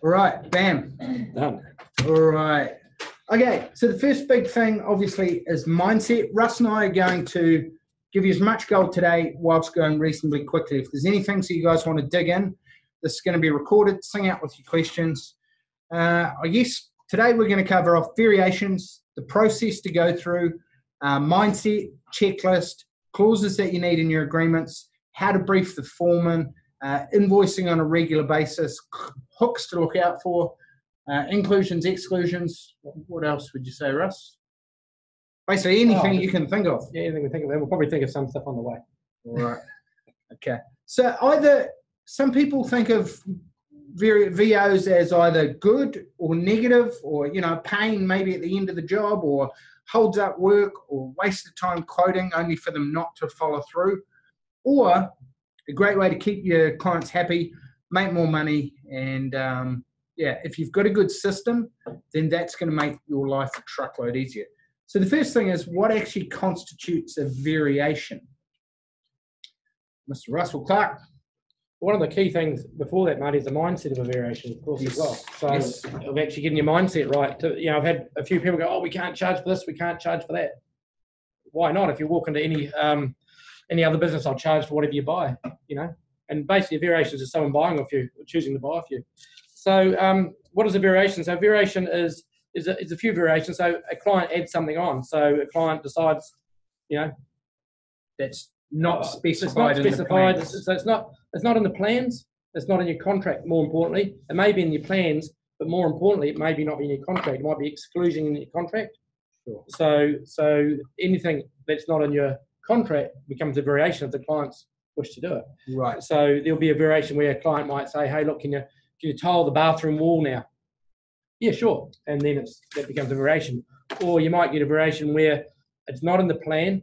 All right, bam. Done. All right. Okay, so the first big thing, obviously, is mindset. Russ and I are going to give you as much gold today whilst going reasonably quickly. If there's anything that you guys want to dig in, this is going to be recorded. Sing out with your questions. I guess today we're going to cover off variations, the process to go through, mindset, checklist, clauses that you need in your agreements, how to brief the foreman, invoicing on a regular basis, hooks to look out for, inclusions, exclusions. What else would you say, Russ? Basically anything you can think of. Yeah, anything we think of. We'll probably think of some stuff on the way. All right. Okay. So either some people think of VOs as either good or negative, or pain maybe at the end of the job, or holds up work, or waste of time quoting only for them not to follow through, or a great way to keep your clients happy, make more money, and if you've got a good system, then that's going to make your life a truckload easier. So the first thing is, what actually constitutes a variation? Mr. Russell Clark. One of the key things before that, Marty, is the mindset of a variation, of course, as well. So of actually getting your mindset right. I've had a few people go, "Oh, we can't charge for this, we can't charge for that." Why not? If you walk into any other business, I'll charge for whatever you buy. And basically, variations is someone buying off you, or choosing to buy off you. So, what is a variation? So, variation is a few variations. So, a client adds something on. So, a client decides, that's not specified. It's not specified. So it's not in the plans. It's not in your contract. More importantly, it may be in your plans, but more importantly, it may be not in your contract. It might be exclusion in your contract. Sure. So anything that's not in your contract becomes a variation if the clients wish to do it. Right. So there'll be a variation where a client might say, "Hey, look, can you tile the bathroom wall now?" Yeah, sure. And then that becomes a variation. Or you might get a variation where it's not in the plan,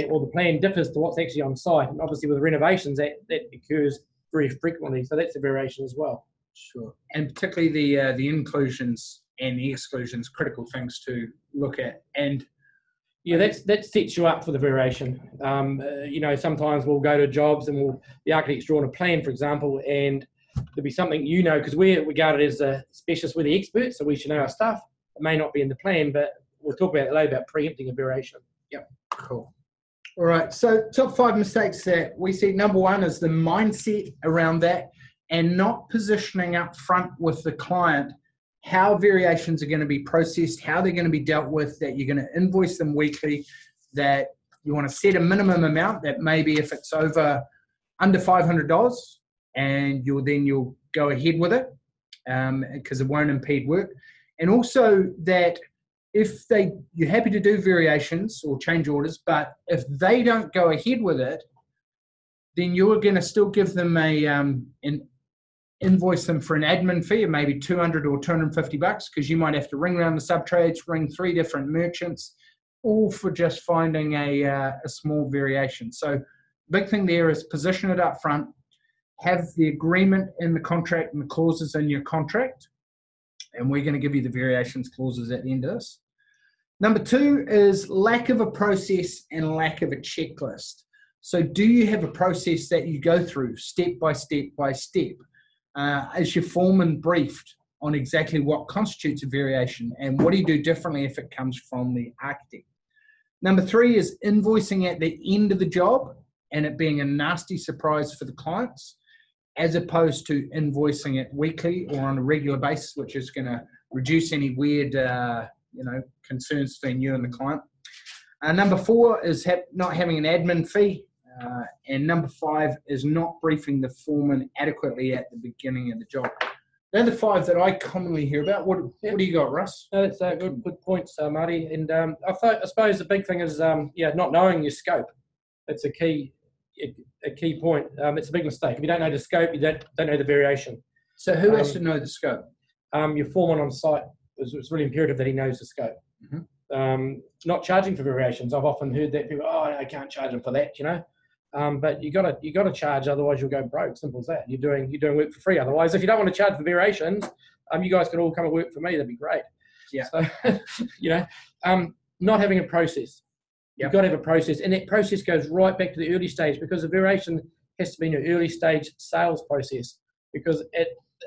or the plan differs to what's actually on site. And obviously with renovations, that occurs very frequently. So that's a variation as well. Sure. And particularly the inclusions and the exclusions, critical things to look at. And yeah, that sets you up for the variation. Sometimes we'll go to jobs and the architect's drawn a plan, for example, and there'll be something, because we're regarded as a specialist, we're the experts, so we should know our stuff. It may not be in the plan, but we'll talk about it later about preempting a variation. Yep. Cool. All right. So top 5 mistakes that we see. Number 1 is the mindset around that, and not positioning up front with the client how variations are going to be processed, how they're going to be dealt with, that you're going to invoice them weekly, that you want to set a minimum amount that maybe if it's under $500, and you'll go ahead with it because it won't impede work. And also that if you're happy to do variations or change orders, but if they don't go ahead with it, then you're going to still give them invoice them for an admin fee of maybe $200 or $250, because you might have to ring around the sub-trades, ring 3 different merchants, all for just finding a small variation. So the big thing there is position it up front, have the agreement in the contract and the clauses in your contract, and we're going to give you the variations clauses at the end of this. Number 2 is lack of a process and lack of a checklist. So do you have a process that you go through step by step by step? Is your foreman briefed on exactly what constitutes a variation, and what do you do differently if it comes from the architect? Number 3 is invoicing at the end of the job and it being a nasty surprise for the clients, as opposed to invoicing it weekly or on a regular basis, which is going to reduce any weird concerns between you and the client. Number 4 is not having an admin fee. And number 5 is not briefing the foreman adequately at the beginning of the job. They're the 5 that I commonly hear about. What do you got, Russ? That's good points, Marty. And I suppose the big thing is not knowing your scope. It's a key point. It's a big mistake. If you don't know the scope, you don't know the variation. So who has to know the scope? Your foreman on site. It's really imperative that he knows the scope. Mm-hmm. Not charging for variations. I've often heard that people, I can't charge them for that, but you got to charge, otherwise you'll go broke. Simple as that. You're doing work for free. Otherwise, if you don't want to charge for variations, you guys can all come and work for me. That'd be great. Yeah. So, not having a process. You've got to have a process, and that process goes right back to the early stage, because a variation has to be in an early stage sales process, because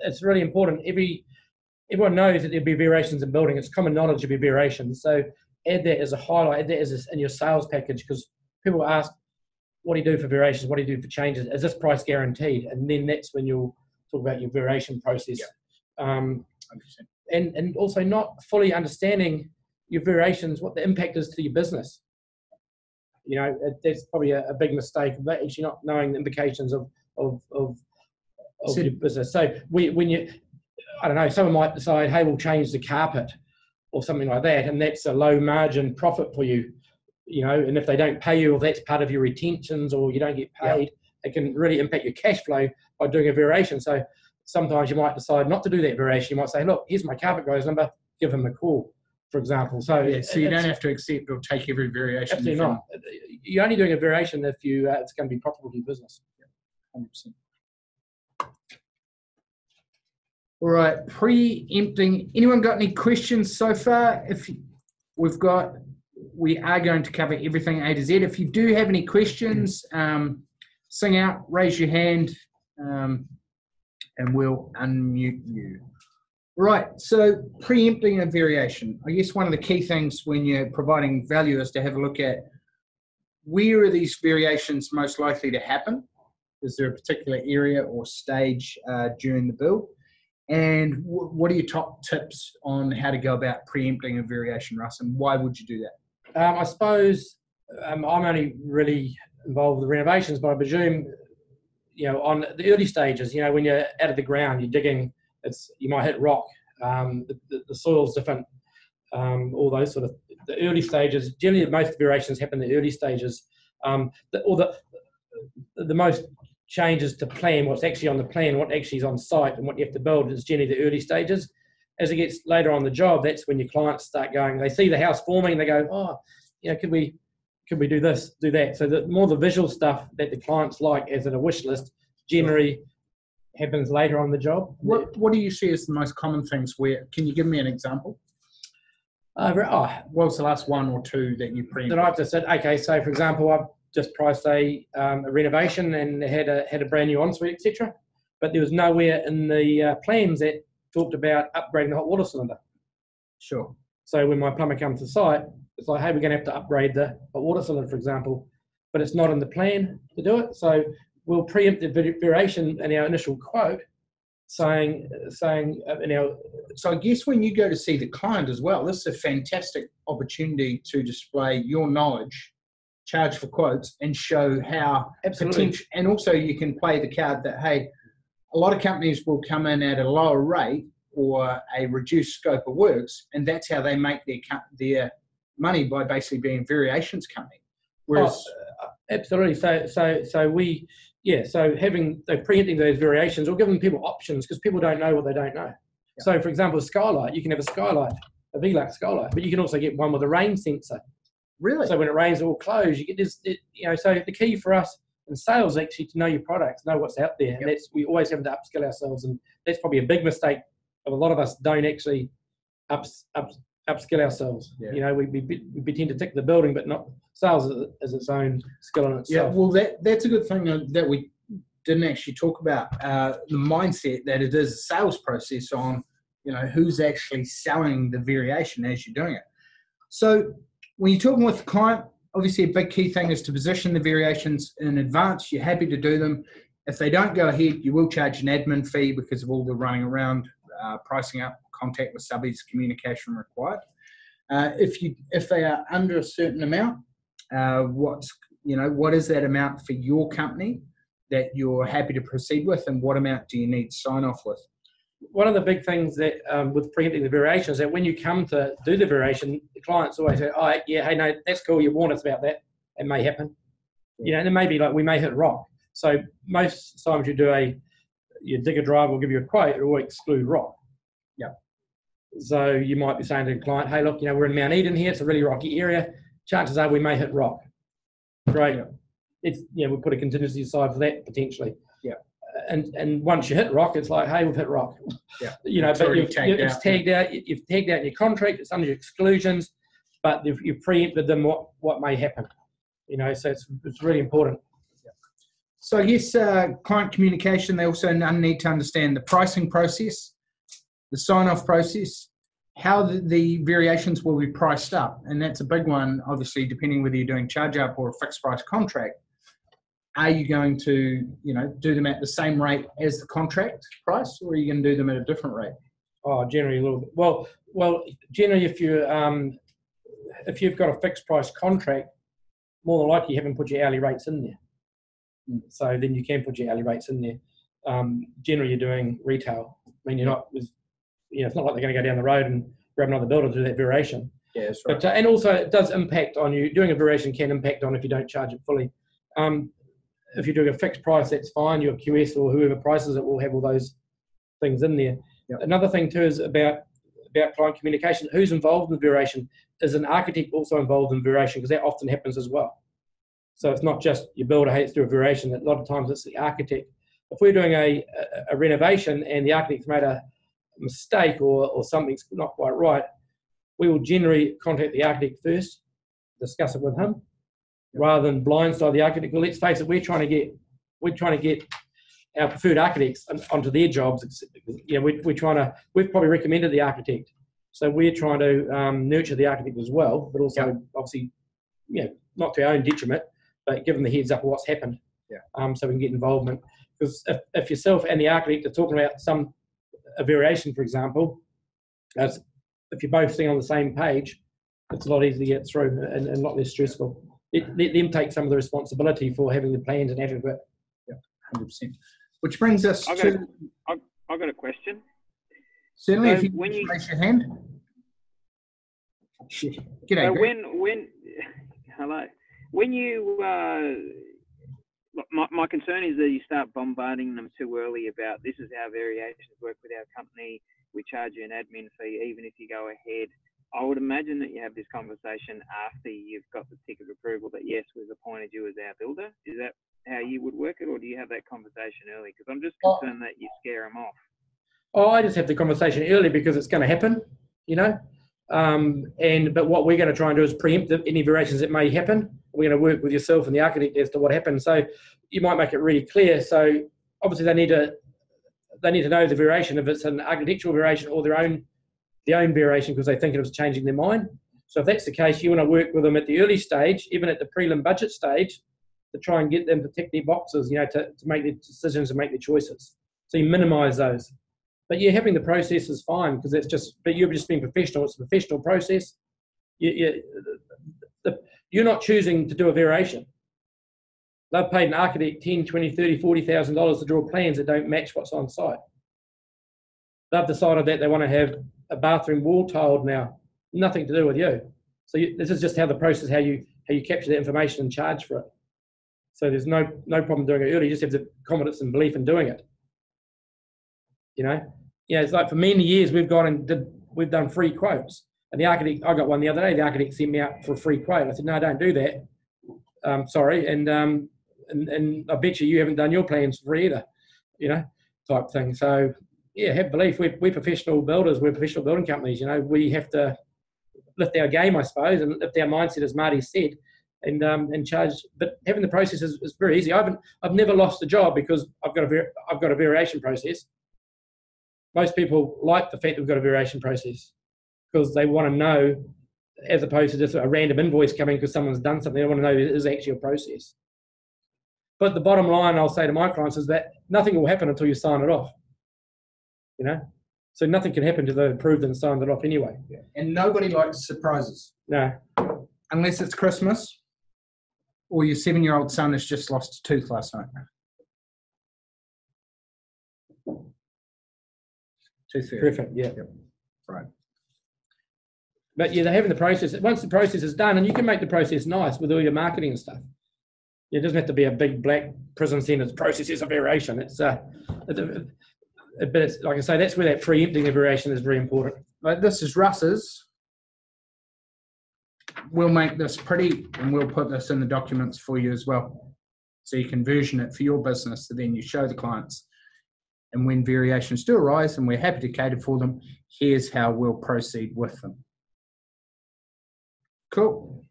it's really important. Everyone knows that there'll be variations in building. It's common knowledge there'll be variations. So add that as a highlight, add that as in your sales package, because people ask, what do you do for variations? What do you do for changes? Is this price guaranteed? And then that's when you'll talk about your variation process. Yep. And also not fully understanding your variations, what the impact is to your business. You know, that's probably a big mistake, but actually not knowing the implications of your business. So when you, I don't know, someone might decide, hey, we'll change the carpet or something like that, and that's a low margin profit for you, you know, and if they don't pay you, or that's part of your retentions, or you don't get paid, it can really impact your cash flow by doing a variation. So sometimes you might decide not to do that variation. You might say, look, here's my carpet guy's number, give him a call, for example. So so you don't have to accept or take every variation. Absolutely not. You're only doing a variation if you it's going to be profitable to your business. 100%. All right, preempting. Anyone got any questions so far? If we are going to cover everything A to Z. If you do have any questions, sing out, raise your hand, and we'll unmute you. Right, so preempting a variation. I guess one of the key things when you're providing value is to have a look at where are these variations most likely to happen? Is there a particular area or stage during the build? And what are your top tips on how to go about preempting a variation, Russ, and why would you do that? I suppose I'm only really involved with the renovations, but I presume, you know, on the early stages, you know, when you're out of the ground, you're digging, you might hit rock, the soil's different, all those sort of, the early stages, generally most variations happen in the early stages. The most changes to plan, what's actually on the plan, what actually is on site and what you have to build is generally the early stages. As it gets later on the job, that's when your clients start going, they see the house forming and they go, oh, you know, could we do this, do that? So the more the visual stuff that the clients like as in a wish list generally happens later on the job. What do you see as the most common things where, can you give me an example? What was the last one or two that you preempted? That I've just said, okay, so for example, I've just priced a renovation and had a brand new ensuite, etc. But there was nowhere in the plans that talked about upgrading the hot water cylinder. Sure. So when my plumber comes to site, it's like, hey, we're going to have to upgrade the hot water cylinder, for example, but it's not in the plan to do it. So we'll preempt the variation in our initial quote, saying in our. So I guess when you go to see the client as well, this is a fantastic opportunity to display your knowledge, charge for quotes, and show how potential. And also you can play the card that, hey, a lot of companies will come in at a lower rate or a reduced scope of works, and that's how they make their money, by basically being a variations company. Whereas, absolutely. So preempting those variations or giving people options, because people don't know what they don't know. Yeah. So for example, a skylight, you can have a skylight, a VLUX skylight, but you can also get one with a rain sensor. Really? So when it rains, it will close. You get this, so the key for us in sales is actually to know your products, know what's out there. And we always have to upskill ourselves. And that's probably a big mistake of a lot of us don't actually upskill ourselves. Yeah. You know, we tend to tick the building, but not sales as its own skill in itself. Yeah, well, that's a good thing that we didn't actually talk about, the mindset that it is a sales process on, you know, who's actually selling the variation as you're doing it. So when you're talking with the client, obviously a big key thing is to position the variations in advance. You're happy to do them. If they don't go ahead, you will charge an admin fee because of all the running around, pricing up, contact with subbies, communication required. If they are under a certain amount, what is that amount for your company that you're happy to proceed with, and what amount do you need sign off with? One of the big things that with preempting the variation is that when you come to do the variation, the clients always say, oh, yeah, hey, no, that's cool. You warned us about that. It may happen. You know, and it may be like we may hit rock. So most times you dig a drive, we'll give you a quote, it will exclude rock. Yeah. So you might be saying to the client, hey, look, you know, we're in Mount Eden here. It's a really rocky area. Chances are we may hit rock. Great. Yeah. We'll put a contingency aside for that potentially. Yeah. And once you hit rock, it's like, hey, we've hit rock. Yeah. You know, but it's tagged out. You've tagged out in your contract. It's under your exclusions, but you've preempted them what may happen. You know, so it's really important. Yeah. So I guess client communication, they also need to understand the pricing process, the sign-off process, how the variations will be priced up. And that's a big one, obviously, depending whether you're doing charge up or a fixed price contract. Are you going to, do them at the same rate as the contract price, or are you going to do them at a different rate? Oh, generally a little bit. Well, generally if you've got a fixed price contract, more than likely you haven't put your hourly rates in there. So then you can put your hourly rates in there. Generally you're doing retail. I mean, you're not, it's not like they're going to go down the road and grab another builder to do that variation. Yeah, that's right. But, and also it does impact on you. Doing a variation can impact on if you don't charge it fully. If you're doing a fixed price, that's fine. Your QS or whoever prices it will have all those things in there. Yep. Another thing too is about client communication. Who's involved in the variation? Is an architect also involved in variation? Because that often happens as well. So it's not just your builder hates to do a variation. A lot of times it's the architect. If we're doing a renovation and the architect's made a mistake or something's not quite right, we will generally contact the architect first, discuss it with him, rather than blindside the architect. Well, let's face it, we're trying to get our preferred architects onto their jobs. We've probably recommended the architect, so we're trying to nurture the architect as well, but also obviously, not to our own detriment, but give them the heads up of what's happened, so we can get involvement. Because if yourself and the architect are talking about a variation, for example, if you're both sitting on the same page, it's a lot easier to get through and a lot less stressful. Let them take some of the responsibility for having the plans and adequate. 100%. Which brings us to... I've got a question. Certainly, so if you raise your hand. G'day, so hello. When you... my concern is that you start bombarding them too early about this is how variations work with our company. We charge you an admin fee even if you go ahead. I would imagine that you have this conversation after you've got the tick of approval that, yes, we've appointed you as our builder. Is that how you would work it, or do you have that conversation early? Because I'm just concerned that you scare them off. Oh, I just have the conversation early because it's going to happen, But what we're going to try and do is preempt any variations that may happen. We're going to work with yourself and the architect as to what happens. So you might make it really clear. So obviously they need to know the variation, if it's an architectural variation or their own variation because they think it was changing their mind. So if that's the case, you want to work with them at the early stage, even at the prelim budget stage, to try and get them to tick their boxes, to make their decisions and make their choices. So you minimise those. But having the process is fine because but you're just being professional. It's a professional process. You're not choosing to do a variation. They've paid an architect $10,000, $20,000, $30,000, $40,000 to draw plans that don't match what's on site. They've decided that they want to have a bathroom wall tiled now. Nothing to do with you. So this is just how the process, how you capture the information and charge for it. So there's no problem doing it early. You just have the confidence and belief in doing it. It's like for many years we've done free quotes. And the architect, I got one the other day. The architect sent me out for a free quote. I said, no, don't do that. Sorry, and I bet you haven't done your plans for free either. Type thing. So have belief. We're professional builders. We're professional building companies. We have to lift our game, I suppose, and lift our mindset, as Marty said, and charge. But having the process is very easy. I've never lost a job because I've got a variation process. Most people like the fact that we've got a variation process because they want to know, as opposed to just a random invoice coming because someone's done something. They want to know it is actually a process. But the bottom line I'll say to my clients is that nothing will happen until you sign it off. So nothing can happen until they've approved and signed it off anyway. Yeah. And nobody likes surprises. No. Unless it's Christmas or your 7-year-old son has just lost a tooth last night. Tooth fairy. Perfect, yeah. Yep. Right. But they're having the process. Once the process is done, and you can make the process nice with all your marketing and stuff. It doesn't have to be a big black prison sentence process. It's a variation. But it's, like I say, that's where that preempting the variation is very important. Like this is Russ's. We'll make this pretty and we'll put this in the documents for you as well. So you can version it for your business. So then you show the clients. And when variations do arise, and we're happy to cater for them, here's how we'll proceed with them. Cool.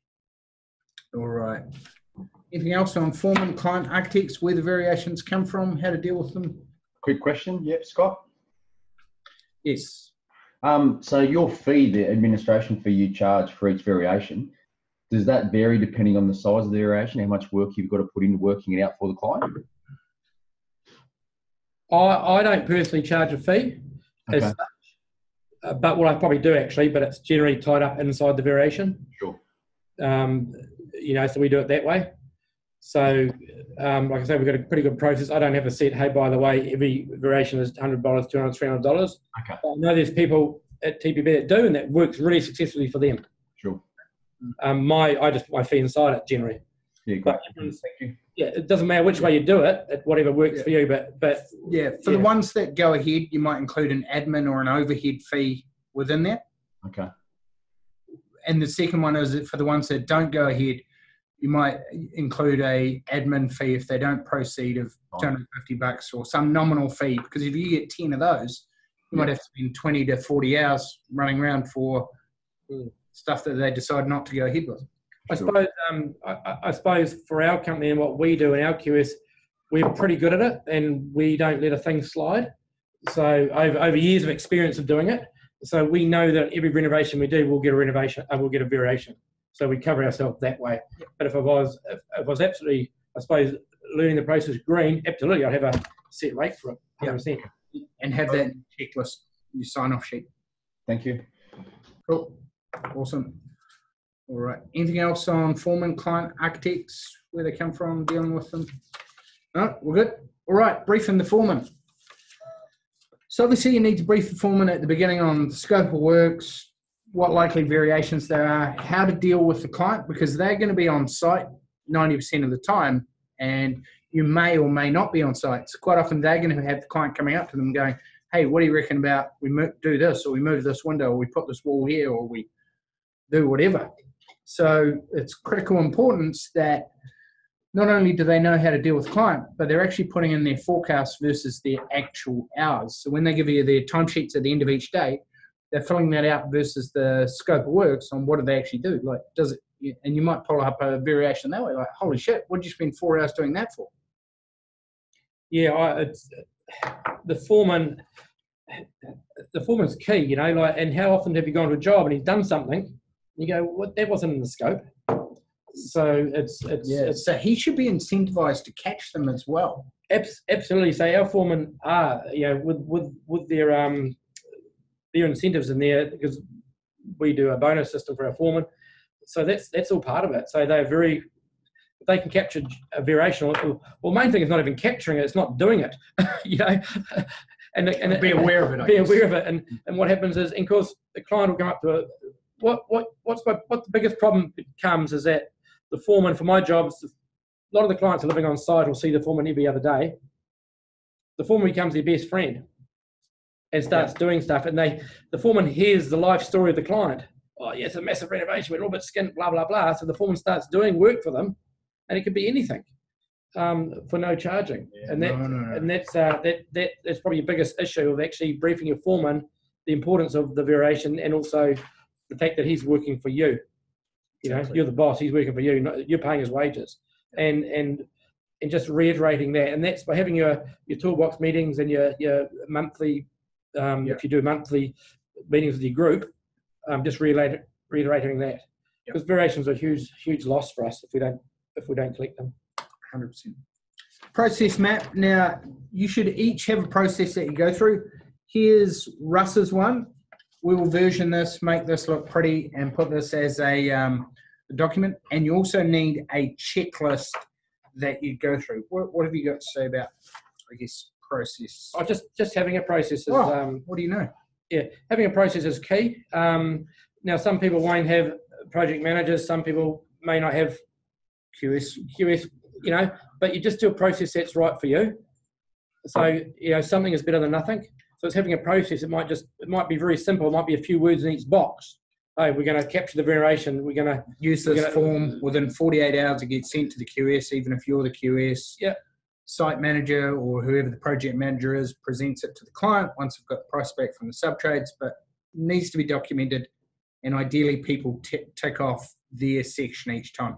All right. Anything else on foreman, client, architects, where the variations come from, how to deal with them? Quick question. Yep, Scott. Yes. So your fee, the administration fee you charge for each variation, does that vary depending on the size of the variation, how much work you've got to put into working it out for the client? I don't personally charge a fee as Okay. such, but what I probably do actually, but it's generally tied up inside the variation. Sure. You know, so we do it that way. So, like I said, we've got a pretty good process. I don't have a set, hey, by the way, every variation is $100, $200, $300. Okay. But I know there's people at TPB that do, and that works really successfully for them. Sure. My fee inside it generally. Yeah, great. But, Thank you. yeah, it doesn't matter which way you do it, whatever works for you. But Yeah, for the ones that go ahead, you might include an admin or an overhead fee within that. Okay. And the second one is that for the ones that don't go ahead, you might include a admin fee if they don't proceed of $250 or some nominal fee. Because if you get 10 of those, you might have to spend 20 to 40 hours running around for stuff that they decide not to go ahead with. I suppose for our company and what we do in our QS, we're pretty good at it, and we don't let a thing slide. So over years of experience of doing it, so we know that every renovation we do, we'll get a renovation, we'll get a variation. So we cover ourselves that way. But if I was absolutely, I suppose, learning the process green, absolutely, I'd have a set rate for it, 100%. And have that checklist, your sign-off sheet. Thank you. Cool. Awesome. All right. Anything else on foreman, client, architects, where they come from, dealing with them? No, we're good. All right. Briefing the foreman. So obviously you need to brief the foreman at the beginning on the scope of works, what likely variations there are, how to deal with the client, because they're going to be on site 90% of the time, and you may or may not be on site. So quite often they're going to have the client coming up to them going, hey, what do you reckon about we do this, or we move this window, or we put this wall here, or we do whatever. So it's critical importance that not only do they know how to deal with client, but they're actually putting in their forecast versus their actual hours. So when they give you their timesheets at the end of each day, they're filling that out versus the scope of works on what do they actually do. Like, does it, and you might pull up a variation that way, like, holy shit, what did you spend 4 hours doing that for? Yeah, the foreman's key, you know, like, and how often have you gone to a job and he's done something, and you go, what, that wasn't in the scope. So so he should be incentivized to catch them as well. Absolutely. So our foremen are, you know, with their incentives in there, because we do a bonus system for our foremen. So that's all part of it. So they're very, if they can capture a variation, well, main thing is not even capturing it; it's not doing it. You know, and be aware of it. Be aware of it, and what happens is, of course, the client will come up to what the biggest problem becomes is that the foreman, for my jobs, a lot of the clients are living on site will see the foreman every other day. The foreman becomes their best friend and starts doing stuff, and the foreman hears the life story of the client. Oh, yeah, it's a massive renovation, we're a little bit skint, blah, blah, blah. So the foreman starts doing work for them, and it could be anything for no charging. Yeah, and that's probably your biggest issue of actually briefing your foreman, the importance of the variation, and also the fact that he's working for you. You know, you're the boss, he's working for you, you're paying his wages. And just reiterating that. And that's by having your toolbox meetings and your monthly, if you do monthly meetings with your group, just reiterating that. Because variations are a huge loss for us if we don't collect them. 100%. Process map. Now, you should each have a process that you go through. Here's Russ's one. We will version this, make this look pretty, and put this as a document. And you also need a checklist that you go through. What have you got to say about, I guess, process? Oh, just having a process is. What do you know? Yeah, having a process is key. Now, some people won't have project managers. Some people may not have QS. You know, but you just do a process that's right for you. So, you know, something is better than nothing. So it's having a process. It might be very simple. It might be a few words in each box. Oh, we're going to capture the variation. We're going to use this form within 48 hours. It gets sent to the QS, even if you're the QS. Yeah. Site manager or whoever the project manager is presents it to the client once we've got the price back from the subtrades, but it needs to be documented, and ideally people tick off their section each time.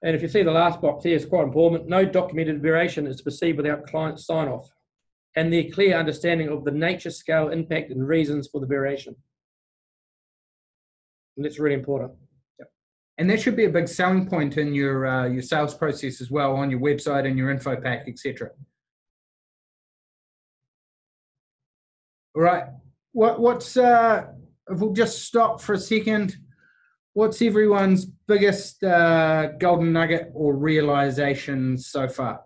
And if you see the last box here, it's quite important. No documented variation is perceived without client sign-off and their clear understanding of the nature, scale, impact, and reasons for the variation. And that's really important. And that should be a big selling point in your sales process as well, on your website and your info pack, etc. All right. What's if we'll just stop for a second, what's everyone's biggest golden nugget or realization so far?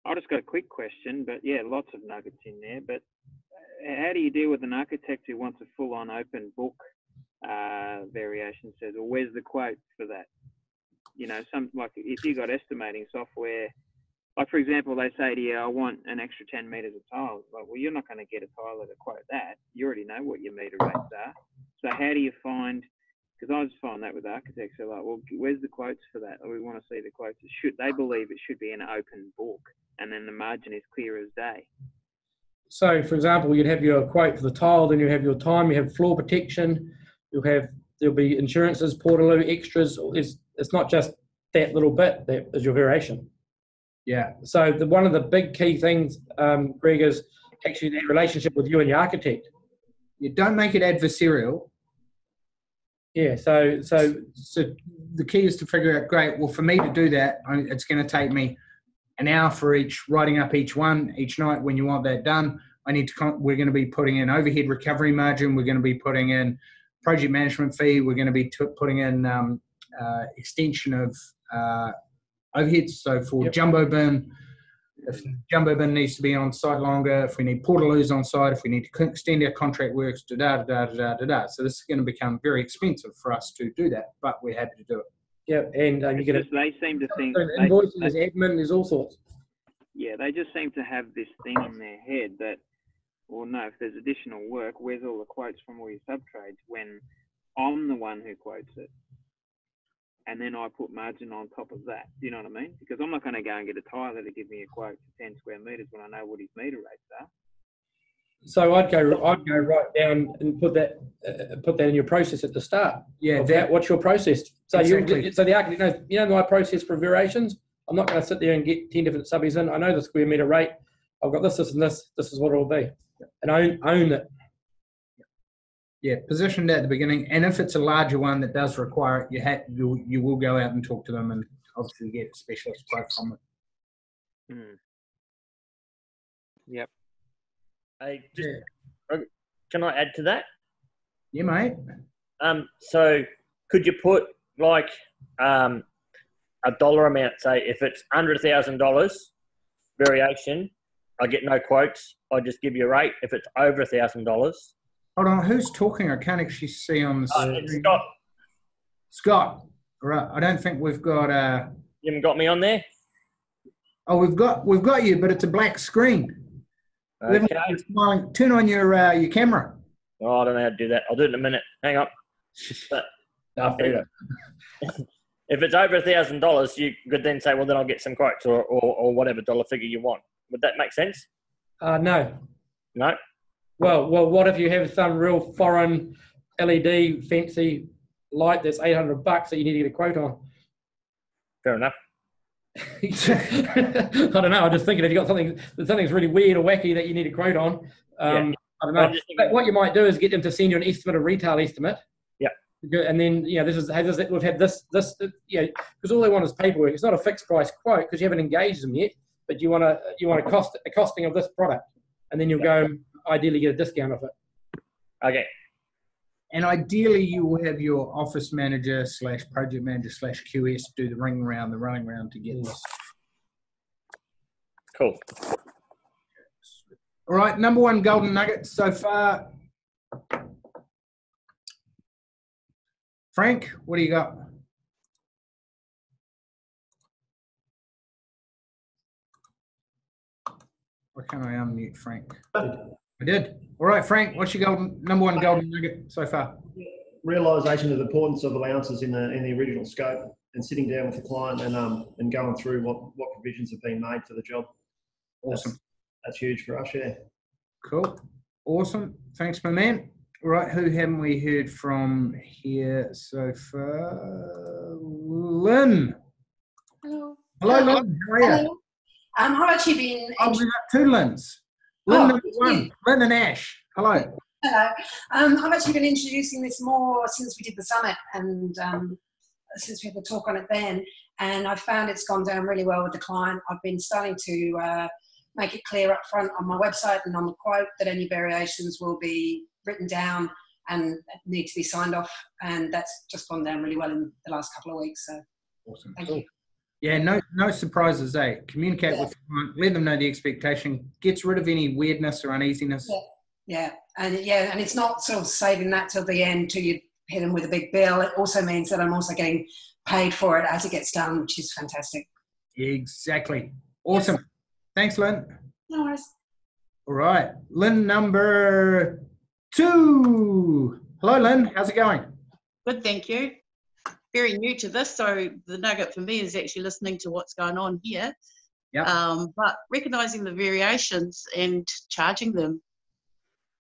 I just got a quick question, but yeah, lots of nuggets in there. But how do you deal with an architect who wants a full-on open book variation? Says, well, where's the quote for that? You know, like if you got estimating software, like for example, they say to you, I want an extra 10 meters of tiles. Like, well, you're not going to get a tiler to quote that. You already know what your meter rates are. So how do you find? Because I just find that with architects, they're like, well, where's the quotes for that? We want to see the quotes. They believe it should be an open book, and then the margin is clear as day. So, for example, you'd have your quote for the tile, then you have your time, you have floor protection, there'll be insurances, Portaloo, extras. It's not just that little bit that is your variation. Yeah. So one of the big key things, Greg, is actually that relationship with you and your architect. You don't make it adversarial. Yeah. So the key is to figure out, great, well, for me to do that, it's going to take me an hour for writing up each one each night. When you want that done, we're going to be putting in overhead recovery margin. We're going to be putting in project management fee. We're going to be putting in extension of overheads. So for Jumbo Bin, if Jumbo Bin needs to be on site longer, if we need Portaloos on site, if we need to extend our contract works, So this is going to become very expensive for us to do that, but we're happy to do it. Yeah, and you get they seem to think invoicing, there's admin, there's all sorts. Yeah, they just seem to have this thing in their head that, well, no, if there's additional work, where's all the quotes from all your sub-trades when I'm the one who quotes it? And then I put margin on top of that. Do you know what I mean? Because I'm not going to go and get a tiler to give me a quote for 10 square meters when I know what his meter rates are. So I'd go right down and put that in your process at the start. Yeah. What's your process? So exactly. So the architect knows, you know, my process for variations. I'm not going to sit there and get 10 different subbies in. I know the square meter rate. I've got this, and this. This is what it'll be, and own it. Yeah, positioned at the beginning, and if it's a larger one that does require it, you will go out and talk to them, and obviously get a specialist quote from it. Yep. Hey, can I add to that? Yeah, mate. So could you put like a dollar amount? Say if it's under $1,000 variation, I get no quotes. I just give you a rate. If it's over $1,000. Hold on, who's talking? I can't actually see on the screen. It's Scott. Scott. Right. I don't think we've got. You haven't got me on there. Oh, we've got you, but it's a black screen. Okay. Smiling. Turn on your camera. Oh, I don't know how to do that. I'll do it in a minute. Hang on. But if it's over $1,000, you could then say, well, then I'll get some quotes or whatever dollar figure you want. Would that make sense? No. No. Well, what if you have some real foreign LED fancy light that's $800 that you need to get a quote on? Fair enough. I don't know. I'm just thinking if you've got something's really weird or wacky that you need a quote on. I don't know. But what you might do is get them to send you an estimate, a retail estimate. Yeah. And then we've had this because all they want is paperwork. It's not a fixed price quote because you haven't engaged them yet. But you want a costing of this product, and then you'll go ideally get a discount off it. Okay. And ideally, you will have your office manager / project manager / QS do the running around to get this. Cool. All right, number one golden nugget so far. Frank, what do you got? Why can't I unmute Frank? I did. All right, Frank, what's your number one golden nugget so far? Realisation of the importance of allowances in the original scope, and sitting down with the client and going through what provisions have been made for the job. Awesome. That's huge for us, yeah. Cool. Awesome. Thanks, my man. Right, who haven't we heard from here so far? Lynn. Hello. Hello, Lynn. How are you? Hello. I've actually been. Oh, we've got two Lyns. Lynn Oh, number good one. news. Lynn and Ash. Hello. Hello. I've actually been introducing this more since we did the summit and since we had the talk on it then. And I found it's gone down really well with the client. I've been starting to make it clear up front on my website and on the quote that any variations will be written down and need to be signed off. And that's just gone down really well in the last couple of weeks. So Awesome. thank you. Yeah, no surprises, eh? Communicate with the client, let them know the expectation, gets rid of any weirdness or uneasiness. Yeah. And it's not sort of saving that till the end till you hit them with a big bill. It also means that I'm also getting paid for it as it gets done, which is fantastic. Exactly. Awesome. Yes. Thanks, Lynn. No worries. All right. Lynn number 2. Hello, Lynn. How's it going? Good, thank you. Very new to this, so the nugget for me is actually listening to what's going on here. Yeah. But recognising the variations and charging them.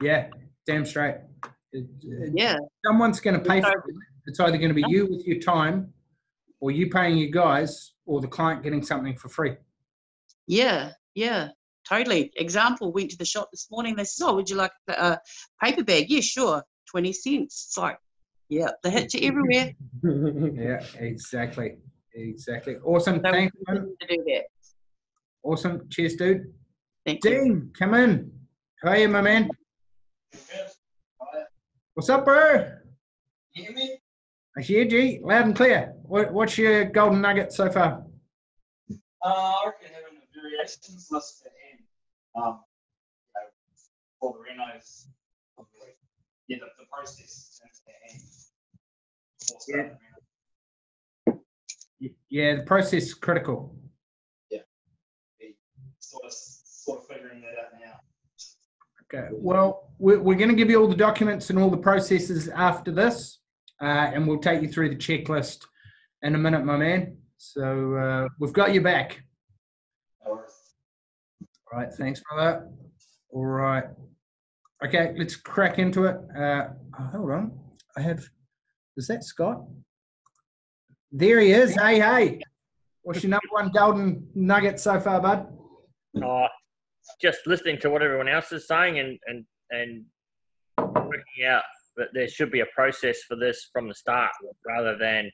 Yeah, damn straight. Yeah. Someone's going to pay for it. It's either going to be you with your time, or you paying your guys, or the client getting something for free. Yeah, totally. Example, went to the shop this morning. They said, "Oh, would you like a paper bag?" Yeah, sure. 20 cents. It's like, yeah, the hits are everywhere. Yeah, exactly. Awesome. So thanks, we man. need to do that. Awesome. Cheers, dude. Thank you. Dean, come in. How are you, my man? What's up, bro? Hear me? I hear you, loud and clear. What's your golden nugget so far? I reckon having a variations list at hand. For the renos. Yeah, the process at hand. Yeah, the process is critical. Yeah. Sort of figuring that out now. Okay, well, we're going to give you all the documents and all the processes after this, and we'll take you through the checklist in a minute, my man. So we've got you back. No worries. All right, thanks for that. All right. Okay, let's crack into it. Hold on. Is that Scott? There he is. Hey. What's your number one golden nugget so far, bud? Just listening to what everyone else is saying and working out that there should be a process for this from the start rather than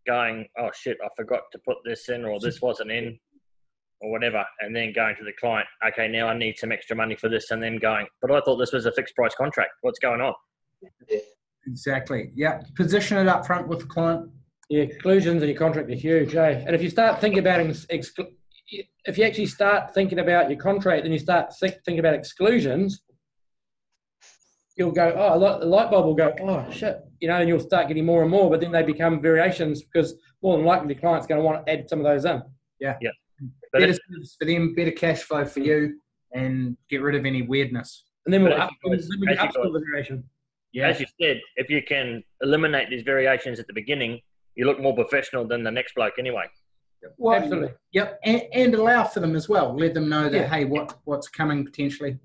going, oh shit, I forgot to put this in or this wasn't in or whatever, and then going to the client, okay, now I need some extra money for this, and then going, but I thought this was a fixed price contract. What's going on? Exactly. Yeah. Position it up front with the client. Yeah, exclusions in your contract are huge, eh? And if you start thinking about if you actually start thinking about your contract and you start thinking about exclusions, you'll go, oh, the light bulb will go, oh, shit, and you'll start getting more and more, but then they become variations because more than likely the client's going to want to add some of those in. Yeah. But better service for them, better cash flow for you, and get rid of any weirdness. And then we'll the variation. Yeah. As you said, if you can eliminate these variations at the beginning, you look more professional than the next bloke anyway. Well, absolutely. Yep, and allow for them as well. Let them know that, hey, what's coming potentially.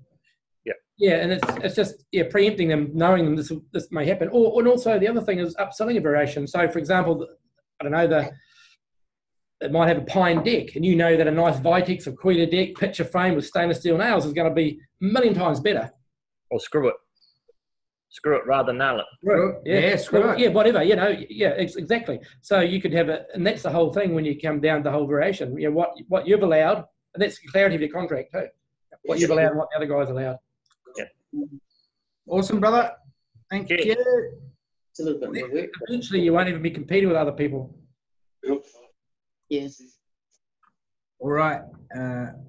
Yeah, and it's just preempting them, knowing them this may happen. And also the other thing is upselling a variation. So, for example, I don't know, it might have a pine deck, and you know that a nice Vitex or Quita deck picture frame with stainless steel nails is going to be a million times better. Or screw it rather than nail it. Screw it. Yeah, whatever. Exactly. So you could have and that's the whole thing when you come down to the whole variation. What you've allowed, and that's the clarity of your contract too. What you've allowed, and what the other guys allowed. Yeah. Awesome, brother. Thank you. It's a little bit more work. Eventually, you won't even be competing with other people. Yes. All right.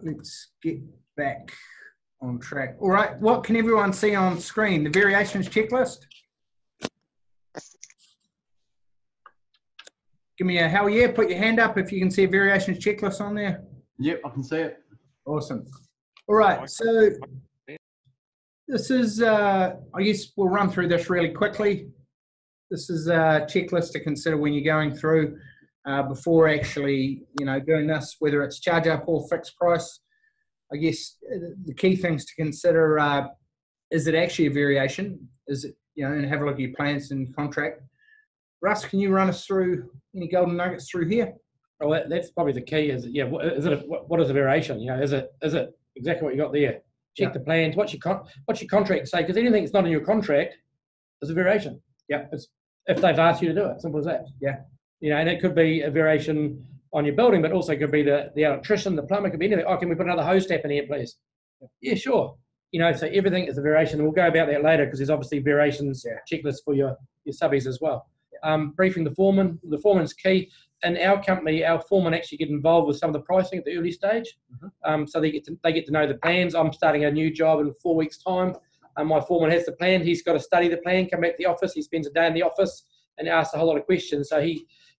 Let's get back on track. All right. What can everyone see on screen? The variations checklist? Give me a hell yeah. Put your hand up if you can see a variations checklist on there. Yep, I can see it. Awesome. All right. So this is, I guess we'll run through this really quickly. This is a checklist to consider when you're going through before actually, doing this, whether it's charge up or fixed price. I guess the key things to consider are is it actually a variation? Is it, and have a look at your plans and contract. Russ, can you run us through any golden nuggets through here? Well, that's probably the key. Is what is a variation? Is it exactly what you got there? Check the plans. What's your contract say? Because anything that's not in your contract is a variation. Yeah. It's if they've asked you to do it. Simple as that. Yeah. And it could be a variation on your building, but also could be the electrician, the plumber, could be anything. Oh, can we put another hose tap in here, please? Yeah, sure. So everything is a variation. We'll go about that later because there's obviously variations checklists for your subbies as well. Briefing the foreman. The foreman's key. In our company, our foremen actually get involved with some of the pricing at the early stage. So they get to know the plans. I'm starting a new job in 4 weeks' time. My foreman has the plan. He's got to study the plan, come back to the office. He spends a day in the office and asks a whole lot of questions. So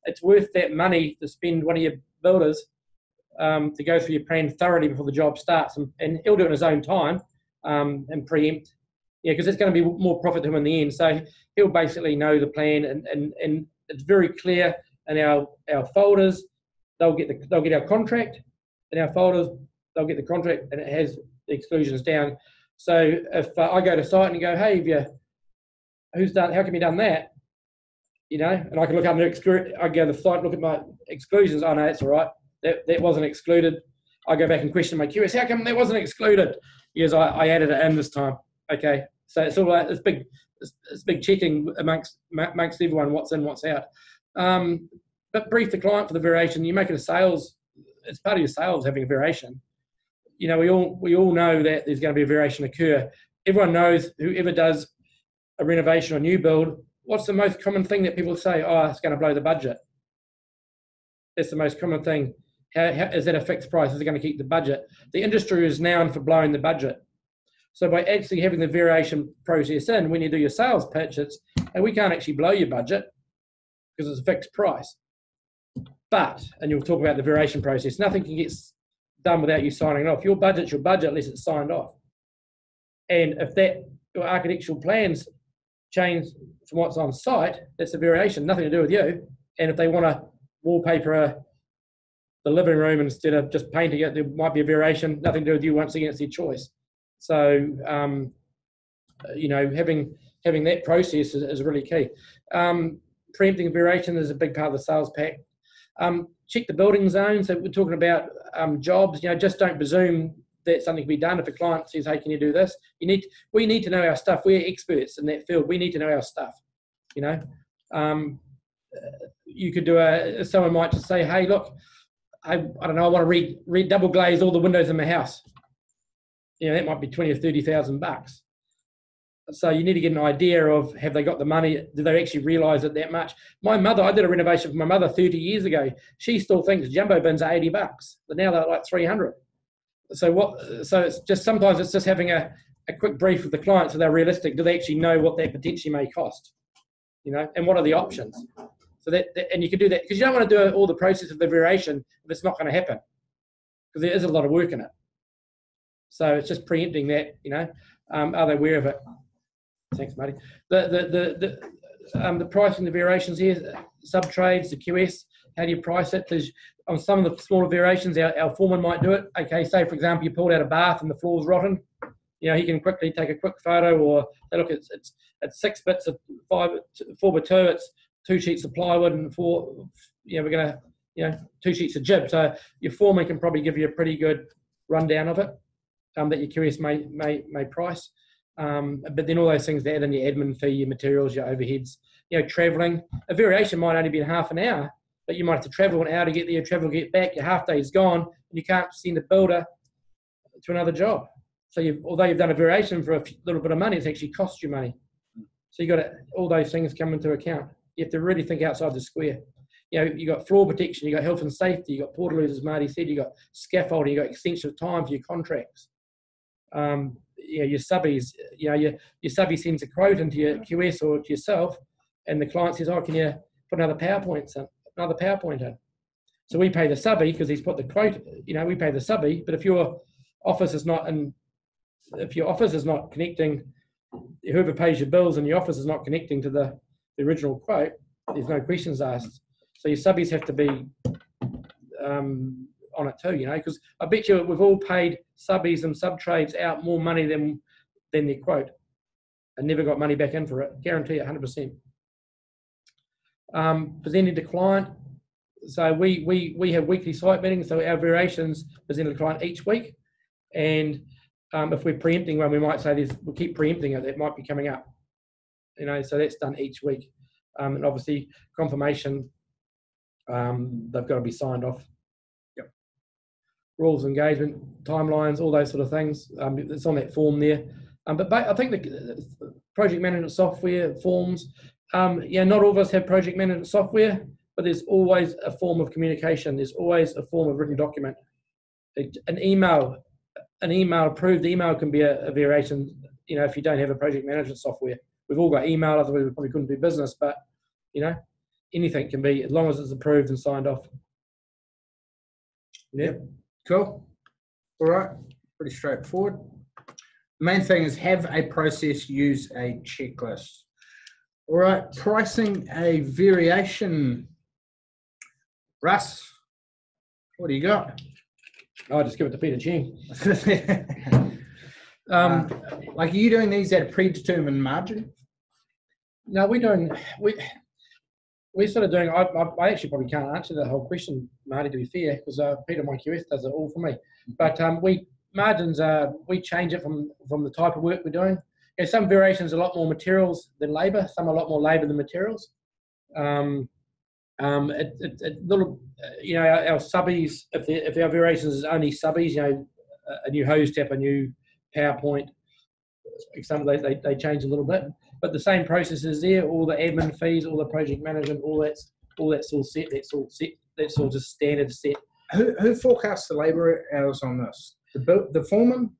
it's worth that money to spend one of your builders to go through your plan thoroughly before the job starts. And he'll do it in his own time and preempt. Because it's going to be more profit to him in the end. So he'll basically know the plan and it's very clear in our folders. They'll get our contract. In our folders, they'll get the contract and it has the exclusions down. So if I go to site and go, hey, how come you done that? And I can look up I go to the site, look at my exclusions. Oh no, that's all right. That wasn't excluded. I go back and question my QS. How come that wasn't excluded? Yes, I added it in this time. Okay, so it's all like it's big checking amongst everyone what's in, what's out. But brief the client for the variation. You make it a sales. It's part of your sales having a variation. We all know that there's going to be a variation occur. Everyone knows whoever does a renovation or new build. What's the most common thing that people say? Oh, it's going to blow the budget. That's the most common thing. How is that a fixed price? Is it going to keep the budget? The industry is known for blowing the budget. So by actually having the variation process in, when you do your sales pitches, and we can't actually blow your budget because it's a fixed price. But, and you'll talk about the variation process, nothing can get done without you signing off. Your budget's your budget unless it's signed off. And if your architectural plans change from what's on site, that's a variation, nothing to do with you. And if they want to wallpaper the living room instead of just painting it, there might be a variation, nothing to do with you. Once again, it's their choice. So, having that process is really key. Preempting variation is a big part of the sales pack. Check the building zone. So we're talking about jobs. Just don't presume that something can be done. If a client says, "Hey, can you do this?" We need to know our stuff. We're experts in that field. We need to know our stuff. You could do someone might just say, "Hey, look, I don't know. I want to double glaze all the windows in my house." That might be $20,000 or $30,000. So you need to get an idea of, have they got the money? Do they actually realise it that much? My mother, I did a renovation for my mother 30 years ago. She still thinks jumbo bins are $80, but now they're like $300. So it's just, sometimes it's just having a quick brief with the client so they're realistic. Do they actually know what that potentially may cost? And what are the options? So and you can do that because you don't want to do all the process of the variation if it's not going to happen, because there is a lot of work in it. So it's just preempting that, are they aware of it? Thanks, Marty. The pricing, the variations here, sub-trades, the QS, how do you price it? Because on some of the smaller variations, our foreman might do it. Okay, say, for example, you pulled out a bath and the floor's rotten. He can quickly take a quick photo, or say, look, it's 6 bits of 4x2, it's 2 sheets of plywood and 4, we're going to, 2 sheets of jib. So your foreman can probably give you a pretty good rundown of it. That your QS may price, but then all those things there, then your admin fee, your materials, your overheads, travelling. A variation might only be half an hour, but you might have to travel an hour to get there, travel, get back, your half day's gone, and you can't send a builder to another job. So although you've done a variation for a little bit of money, it's actually cost you money. So all those things come into account. You have to really think outside the square. You got floor protection, you got health and safety, you got portaloos, as Marty said, you got scaffolding, you got extension of time for your contracts. Your subbies, your subby sends a quote into your QS or to yourself, and the client says, "Oh, can you put another PowerPoint in?" So we pay the subby because he's put the quote. We pay the subby, but if your office is not connecting, whoever pays your bills and your office is not connecting to the original quote, there's no questions asked. So your subbies have to be on it too, because I bet you we've all paid subbies and sub-trades out more money than their quote. and never got money back in for it. Guarantee it 100%. Presenting to client. So we have weekly site meetings, so our variations present to the client each week. And if we're preempting one, we might say we'll keep preempting it, that might be coming up. So that's done each week. And obviously confirmation, they've got to be signed off. Yep. Rules of engagement, timelines, all those sort of things. It's on that form there. But I think the project management software forms, not all of us have project management software, but there's always a form of communication. There's always a form of written document. An email approved email can be a variation, if you don't have a project management software. We've all got email, otherwise we probably couldn't do business, but, anything can be, as long as it's approved and signed off. Yeah. Cool. All right. Pretty straightforward. The main thing is have a process, use a checklist. All right. Pricing a variation. Russ, what do you got? I'll just give it to Peter Cheng. Are you doing these at a predetermined margin? No, we're sort of doing, I actually probably can't answer that whole question, Marty, to be fair, because Peter, my QS, does it all for me. But margins, we change it from the type of work we're doing. Some variations are a lot more materials than labour, some are a lot more labour than materials. Our subbies, if our variations is only subbies, a new hose tap, a new PowerPoint, some they change a little bit, but the same process is there. All the admin fees, all the project management, all that's all set. That's all just standard set. Who forecasts the labour hours on this? The foreman,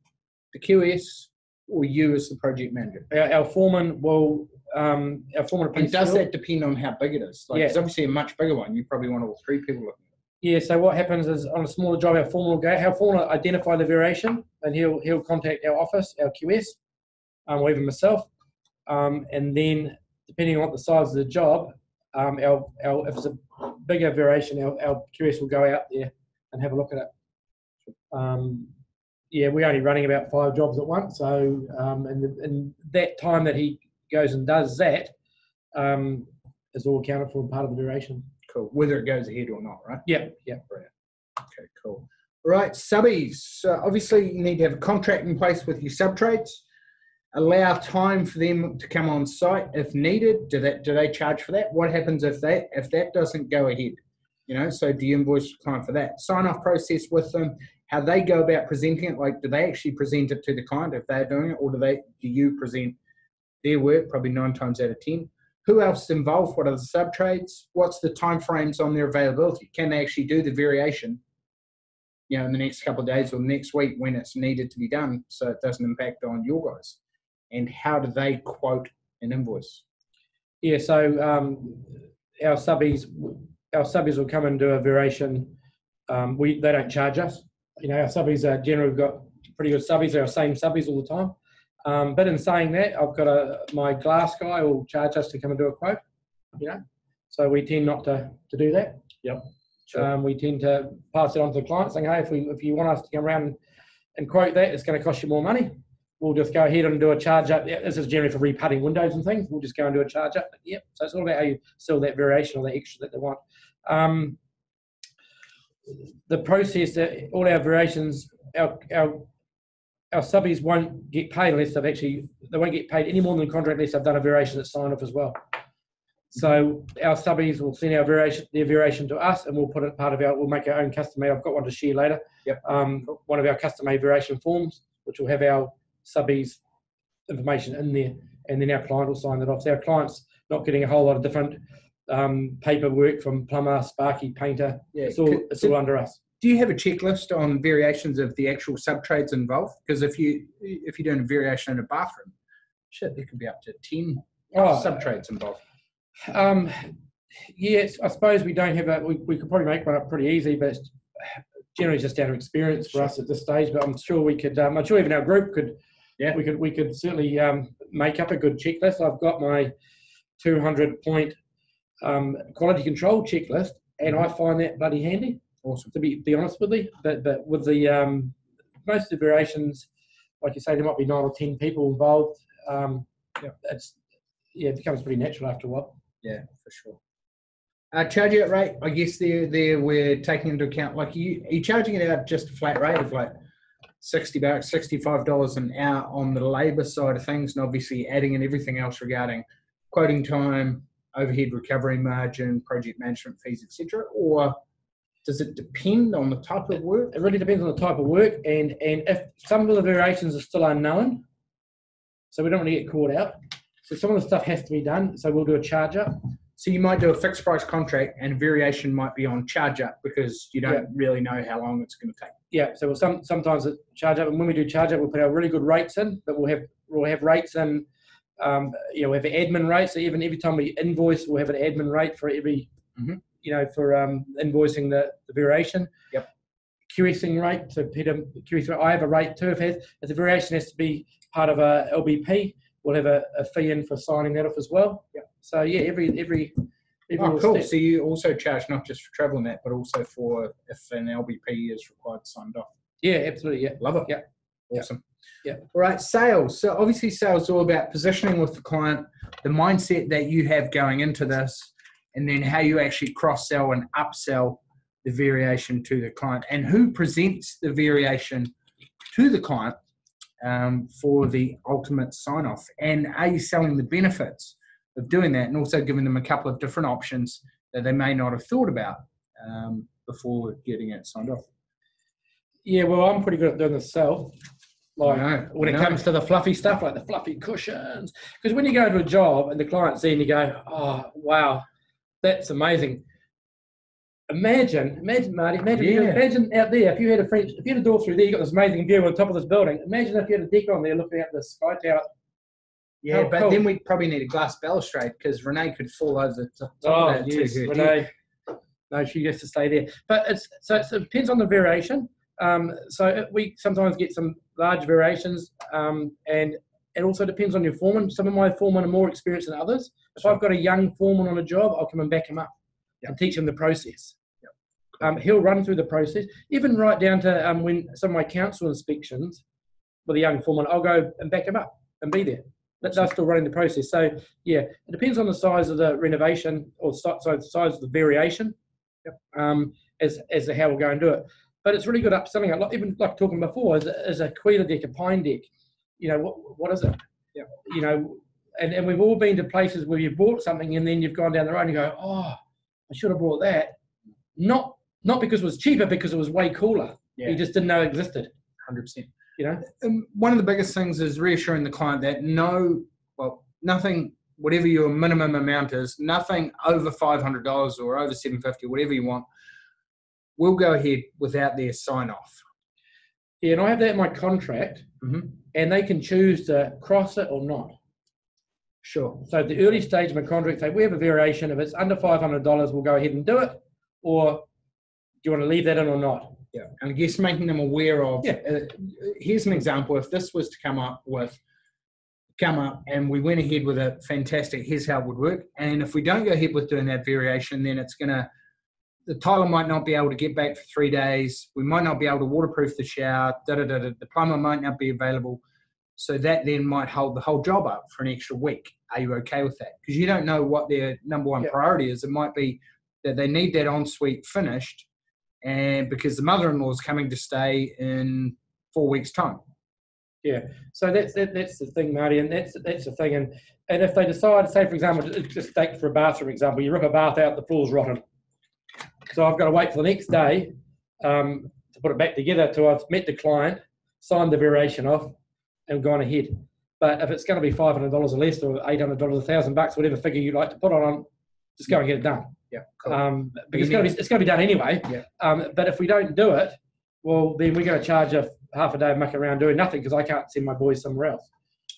the QS, or you as the project manager? Our foreman will. And does that depend on how big it is? It's obviously a much bigger one. You probably want all three people looking at it. Yeah, so what happens is on a smaller job, our foreman will go. Our foreman will identify the variation, and he'll contact our office, our QS, or even myself, and then depending on what the size of the job, if it's a bigger variation, our QS will go out there and have a look at it. We're only running about 5 jobs at once, so and that time that he goes and does that is all accounted for part of the variation. Cool. Whether it goes ahead or not, right? Yeah. Brilliant. Okay, cool. Right, subbies. So obviously you need to have a contract in place with your subtrades. Allow time for them to come on site if needed. Do they charge for that? What happens if that doesn't go ahead? So do you invoice the client for that? Sign off process with them. How they go about presenting it? Do they actually present it to the client if they're doing it, or do you present their work? Probably 9 times out of 10. Who else is involved? What are the subtrades? What's the time frames on their availability? Can they actually do the variation, in the next couple of days or next week when it's needed to be done, so it doesn't impact on your guys? And how do they quote an invoice? Yeah, so our subbies will come and do a variation. They don't charge us. Our subbies are generally, we've got pretty good subbies. They're our same subbies all the time. But in saying that, I've got my glass guy will charge us to come and do a quote, So we tend not to do that. Yep. Sure. We tend to pass it on to the client saying, hey, if you want us to come around and quote that, it's going to cost you more money. We'll just go ahead and do a charge up. This is generally for reputting windows and things. We'll just go and do a charge up. Yep. So it's all about how you sell that variation or that extra that they want. The process that all our variations, our subbies won't get paid unless they won't get paid any more than the contract unless they've done a variation that's signed off as well. So our subbies will send their variation to us, and we'll put it we'll make our own custom made. I've got one to share later. Yep. One of our custom made variation forms, which will have our subbies information in there, and then our client will sign that off. So our client's not getting a whole lot of different paperwork from plumber, sparky, painter. Yeah, it's all under us. Do you have a checklist on variations of the actual subtrades involved? Because if you're doing a variation in a bathroom, there could be up to 10 subtrades involved. Yes, I suppose we don't have we could probably make one up pretty easy, but it's generally just out of experience for us at this stage. But I'm sure we could. I'm sure even our group could. Yeah. We could certainly make up a good checklist. I've got my 200-point quality control checklist, and I find that bloody handy. Awesome. To be honest with you, but with the most of the variations, like you say, there might be 9 or 10 people involved. it becomes pretty natural after a while. Yeah, for sure. Charge out rate, I guess there we're taking into account, like are you charging it out just a flat rate of like $60, $65 an hour on the labour side of things, and obviously adding in everything else regarding quoting time, overhead recovery margin, project management fees, etc., or does it depend on the type of work? It really depends on the type of work, and if some of the variations are still unknown, so we don't want to get caught out. So some of the stuff has to be done, so we'll do a charge up. So you might do a fixed price contract and variation might be on charge up because you don't really know how long it's going to take. Yeah, so sometimes it charge up, and when we do charge up, we'll put our really good rates in, but we'll have rates in, we have an admin rate, so even every time we invoice, we'll have an admin rate for every, for invoicing the variation. Yep. QSing rate, so Peter, I have a rate too. If the variation has to be part of a LBP, we'll have a fee in for signing that off as well. Yeah. So yeah, every cool. Step. So you also charge not just for travel and that, but also for if an LBP is required signed off. Yeah, absolutely. Yeah. Love it. Yeah. Awesome. Yeah. All right. Sales. So obviously sales is all about positioning with the client, the mindset that you have going into this, and then how you actually cross-sell and upsell the variation to the client, and who presents the variation to the client for the ultimate sign-off. And are you selling the benefits of doing that, and also giving them a couple of different options that they may not have thought about before getting it signed off? Yeah, well, I'm pretty good at doing this self. When it comes to the fluffy stuff, like the fluffy cushions. Because when you go to a job and the client's there and you go, oh, wow, that's amazing. Imagine, Marty, imagine out there, if you had a door through there, you got this amazing view on top of this building. Imagine if you had a deck on there looking at the sky tower. Yeah, but then we probably need a glass balustrade because Renee could fall over the top of that. Yes, Renee. No, she has to stay there. But it depends on the variation. So we sometimes get some large variations, and it also depends on your foreman. Some of my foremen are more experienced than others. If I've got a young foreman on a job, I'll come and back him up and teach him the process. He'll run through the process, even right down to when some of my council inspections with a young foreman, I'll go and back him up and be there. But they're still running the process. So yeah, it depends on the size of the renovation or the size of the variation, as to how we'll go and do it. But it's really good upselling it. Even like talking before, is a Quila deck, a pine deck. What is it? Yeah. And we've all been to places where you've bought something and then you've gone down the road and you go, oh, I should have bought that. Not because it was cheaper, because it was way cooler. Yeah. You just didn't know it existed. 100%. One of the biggest things is reassuring the client that nothing, whatever your minimum amount is, nothing over $500 or over $750, whatever you want, we'll go ahead without their sign off. Yeah, and I have that in my contract, and they can choose to cross it or not. Sure. So at the early stage of my contract, say we have a variation. If it's under $500, we'll go ahead and do it. Or do you want to leave that in or not? Yeah, and I guess making them aware of. Here's an example. If this was to come up and we went ahead with it, fantastic. Here's how it would work. And if we don't go ahead with doing that variation, then the tiler might not be able to get back for 3 days. We might not be able to waterproof the shower. The plumber might not be available. So that then might hold the whole job up for an extra week. Are you okay with that? Because you don't know what their number one priority is. It might be that they need that ensuite finished, and because the mother-in-law is coming to stay in 4 weeks' time. Yeah. So that's the thing, Marty, and that's the thing. And if they decide, say for example, just take for a bathroom example, you rip a bath out, the floor's rotten. So I've got to wait for the next day to put it back together till I've met the client, signed the variation off, and gone ahead. But if it's going to be $500 or less, or $800, $1,000, whatever figure you like to put on, just go and get it done. Yeah. Cool. Because it's going to be done anyway. Yeah. But if we don't do it, well, then we're going to charge a half a day of mucking around doing nothing because I can't send my boys somewhere else.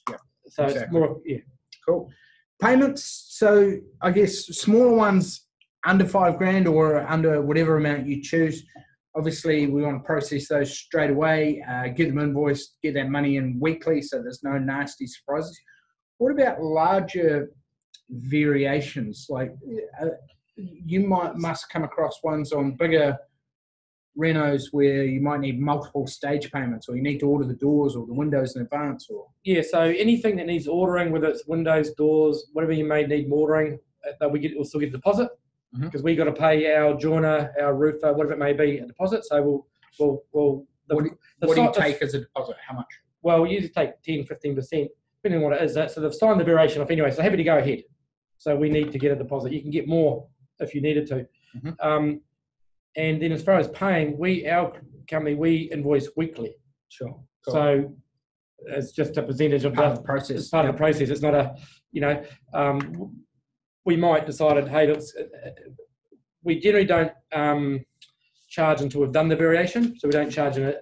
Yeah. So It's more. Yeah. Cool. Payments. So I guess smaller ones under $5,000 or under whatever amount you choose. Obviously, we want to process those straight away, get them invoiced, get that money in weekly so there's no nasty surprises. What about larger variations? Like you must come across ones on bigger renos where you might need multiple stage payments, or you need to order the doors or the windows in advance, or Yeah, so anything that needs ordering, whether it's windows, doors, whatever you may need ordering, we'll still get a deposit, because we got to pay our joiner, our roofer, whatever it may be, a deposit. So what do you take as a deposit? How much? Well, we usually take 10, 15%, depending on what it is. So they've signed the variation off anyway, so happy to go ahead. So we need to get a deposit. You can get more if you needed to. And then as far as paying, our company, we invoice weekly. Sure. So it's just a percentage of part of the process. It's part of the process. It's not a, we might decide, hey, we generally don't charge until we've done the variation. So we don't charge in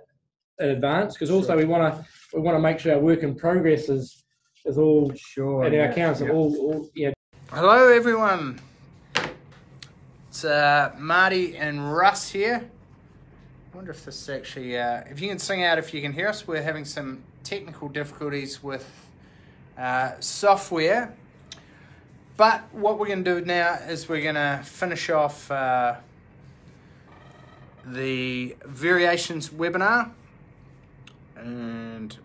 advance, because also we want to make sure our work in progress is all in our accounts. All. Hello everyone. It's Marty and Russ here. I wonder if this is actually, if you can sing out if you can hear us. We're having some technical difficulties with software. But what we're going to do now is we're going to finish off the variations webinar. And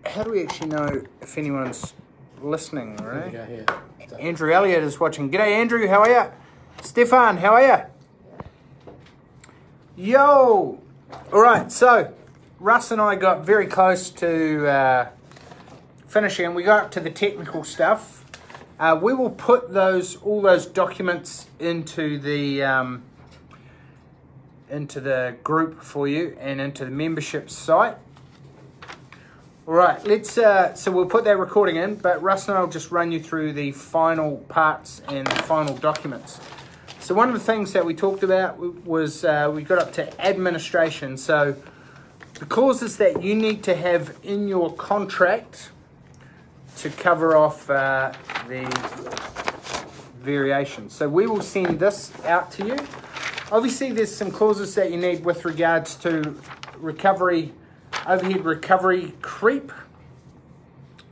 how do we actually know if anyone's listening, right? Andrew Elliott is watching. G'day Andrew, how are ya? Stefan, how are ya? Yo! Alright, so Russ and I got very close to finishing. We got up to the technical stuff. We will put all those documents into the group for you and into the membership site. All right, so we'll put that recording in, but Russ and I will just run you through the final parts and the final documents. So one of the things that we talked about was we got up to administration. So the clauses that you need to have in your contract to cover off the variations. So we will send this out to you. Obviously, there's some clauses that you need with regards to overhead recovery creep.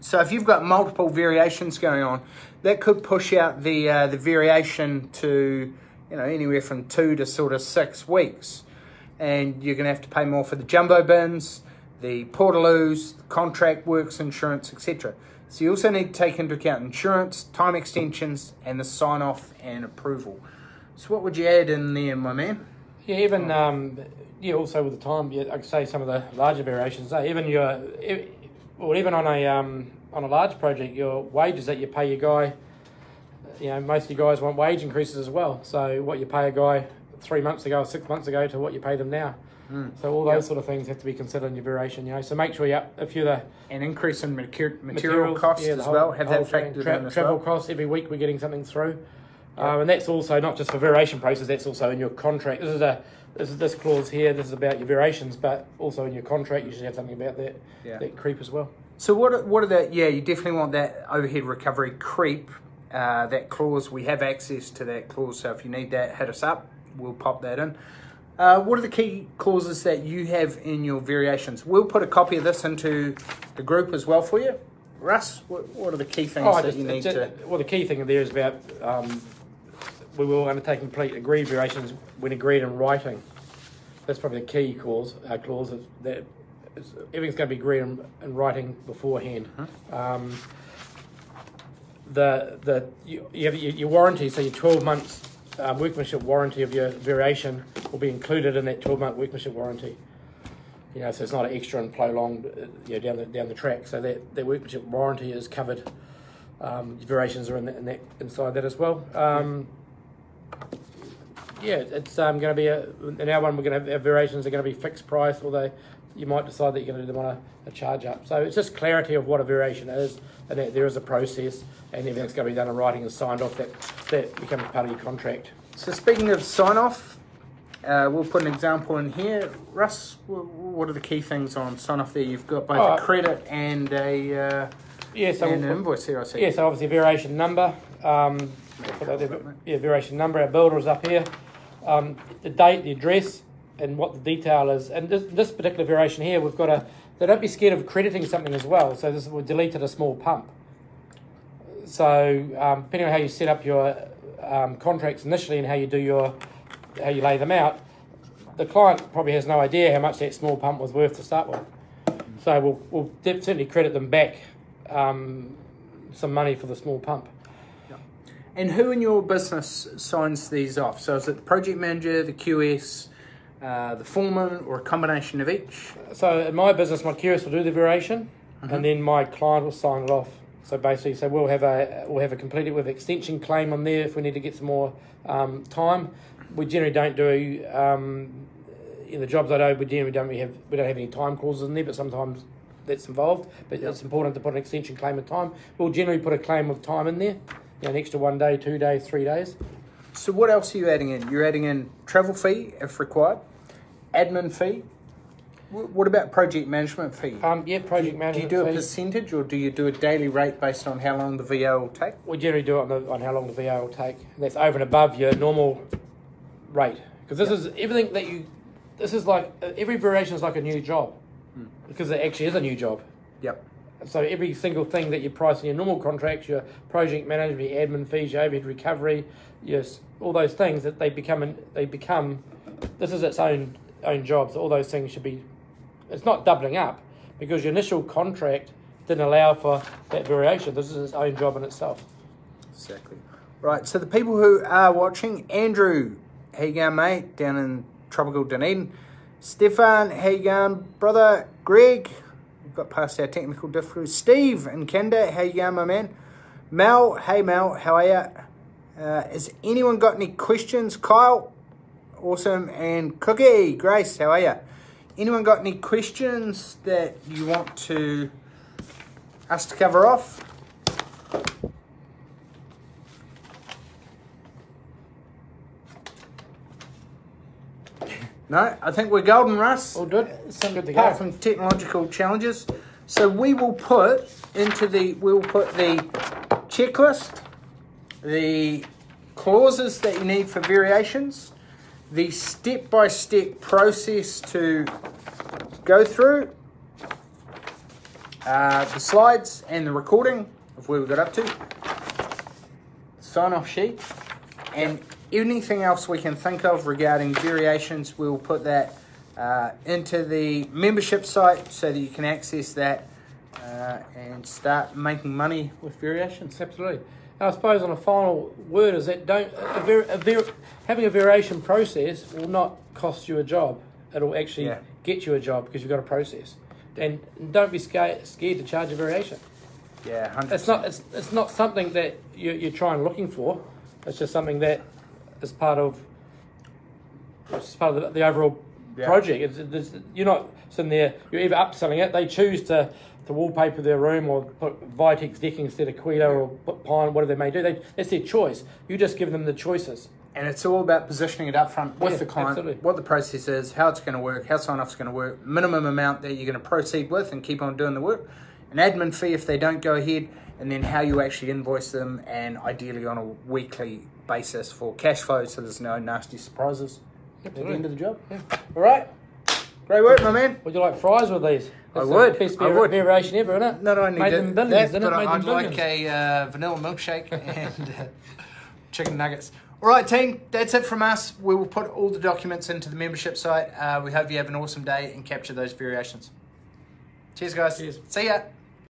So if you've got multiple variations going on, that could push out the variation to anywhere from 2 to sort of 6 weeks, and you're going to have to pay more for the jumbo bins, the portaloos, the contract works insurance, etc. So you also need to take into account insurance, time extensions, and the sign off and approval. So what would you add in there, my man? Yeah, even also with the time, I'd say some of the larger variations. Even on a large project, your wages that you pay your guy, most of you guys want wage increases as well. So what you pay a guy 3 months ago or 6 months ago to what you pay them now. So all those sort of things have to be considered in your variation. So make sure an increase in material costs as well. Have that factored in as well. Travel costs every week we're getting something through. And that's also not just for variation process, that's also in your contract. This clause here, this is about your variations, but also in your contract you should have something about that creep as well. So what are the, you definitely want that overhead recovery creep, that clause. We have access to that clause, so if you need that, hit us up, we'll pop that in. What are the key clauses that you have in your variations? We'll put a copy of this into the group as well for you. Russ, what are the key things that you need to... Well, the key thing there is about we will undertake complete agreed variations when agreed in writing. That's probably the key clause that everything's going to be agreed in writing beforehand. You have your warranty, so your 12 months workmanship warranty of your variation will be included in that 12-month workmanship warranty. So it's not an extra and prolonged down the track. So that workmanship warranty is covered. Variations are inside that as well. It's going to be in our one we're going to have variations are going to be fixed price, although you might decide that you're going to do them on a charge up. So it's just clarity of what a variation is, and that there is a process, and everything's going to be done in writing and signed off. That becomes part of your contract. So speaking of sign off, we'll put an example in here. Russ, what are the key things on sign off there? You've got both a credit and an invoice here, I see. So obviously variation number. Variation number. Our builder is up here. The date, the address, and what the detail is. And this particular variation here, we've got so don't be scared of crediting something as well. So we've deleted a small pump. So depending on how you set up your contracts initially and how you lay them out, But the client probably has no idea how much that small pump was worth to start with. So we'll certainly credit them back some money for the small pump. And who in your business signs these off? So is it the project manager, the QS, the foreman, or a combination of each? So in my business, my QS will do the variation, and then my client will sign it off. So basically, we'll have a completed with extension claim on there if we need to get some more time. We generally don't do in the jobs I do. We generally don't have any time clauses in there, but sometimes that's involved. But it's important to put an extension claim of time. We'll generally put a claim of time in there. An extra 1 day, 2 days, 3 days. So what else are you adding in? You're adding in travel fee if required, admin fee. What about project management fee? Project management. Do you do a fee. percentage or do you do a daily rate based on how long the VO will take? We generally do it on how long the VO will take. And that's over and above your normal rate. Because this is everything that you. This is like every variation is like a new job, because it actually is a new job. Yep. So every single thing that you price in your normal contracts, your project management, your admin fees, your overhead recovery, yes, all those things that they become. This is its own job. So all those things should be. It's not doubling up because your initial contract didn't allow for that variation. This is its own job in itself. Exactly. Right. So the people who are watching, Andrew, how you going, mate? Down in tropical Dunedin. Stefan, how you going, brother? Greg. Got past our technical difficulties. Steve and Kenda, how you going, my man? Mel, hey Mel, how are ya? Has anyone got any questions? Kyle, awesome, and Cookie, Grace, how are ya? Anyone got any questions that you want us to cover off? No, I think we're golden, Russ. All good. Good to go. Apart from technological challenges. So we will put the checklist, the clauses that you need for variations, the step-by-step process to go through, the slides and the recording of where we got up to, sign-off sheet, and anything else we can think of regarding variations. We'll put that into the membership site so that you can access that and start making money with variations. Absolutely. I suppose on a final word is that having a variation process will not cost you a job. It'll actually get you a job because you've got a process. And don't be scared to charge a variation. Yeah, 100%. It's not something that you're trying looking for. It's just something that is part of the overall project. You're not sitting there. You're either upselling it. They choose to wallpaper their room or put Vitex decking instead of Quito or put pine, whatever they may do. That's their choice. You just give them the choices. And it's all about positioning it up front with the client, absolutely. What the process is, how it's going to work, how sign-off's going to work, minimum amount that you're going to proceed with and keep on doing the work, an admin fee if they don't go ahead, and then how you actually invoice them, and ideally on a weekly basis for cash flow so there's no nasty surprises at the end of the job. Yeah. All right. Great work, my man. Would you like fries with these? That's I would. The best I would. variation ever, isn't it? Not only Made that, them billions, but didn't it? Made I'd them like billions. a vanilla milkshake and chicken nuggets. All right, team, that's it from us. We will put all the documents into the membership site. We hope you have an awesome day and capture those variations. Cheers, guys. Cheers. See ya.